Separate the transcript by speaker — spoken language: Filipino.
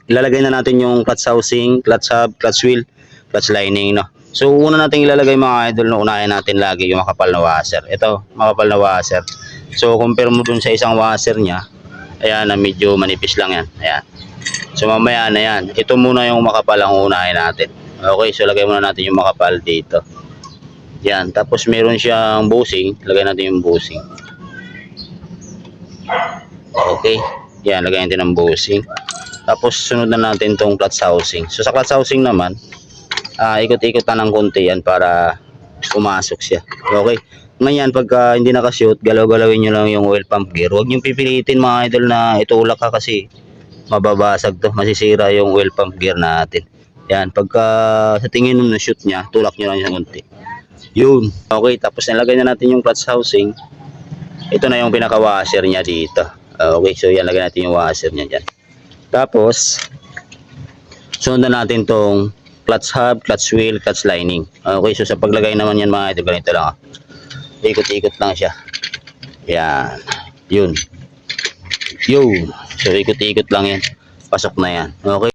Speaker 1: ilalagay na natin yung clutch housing, clutch hub, clutch wheel, clutch lining, no. So una natin ilalagay mga idol, no, unahin natin lagi yung makapal na washer. Ito, makapal na washer. So compare mo dun sa isang washer niya, ayan na medyo manipis lang yan. Ayan. So mamaya na yan. Ito muna yung makapal ang unahin natin. Okay, so lagay muna natin yung makapal dito. Yan, tapos meron siyang bushing, lagay natin yung bushing. Okay, yan, lagay natin ang bushing. Tapos sunod na natin tong clutch housing. So sa clutch housing naman, ikot-ikot na ng konti yan para pumasok siya. Okay, ngayon pagka hindi nakashoot, galaw-galawin nyo lang yung oil pump gear. Huwag nyo pipilitin mga idol na itulak ka kasi mababasag to, masisira yung oil pump gear natin. Yan, pagka sa tingin mo na shoot niya, tulak nyo lang yung konti. Yun. Okay, tapos nilagay na natin yung clutch housing. Ito na yung pinaka washer niya dito. Okay, so yan, lagay natin yung washer niya dyan. Tapos sunod na natin tong clutch hub, clutch wheel, clutch lining. Okay, so sa paglagay naman yan mga ito, ganito lang. Ikot-ikot lang siya. Yan. Yun. Yun. So ikot-ikot lang yan. Pasok na yan. Okay.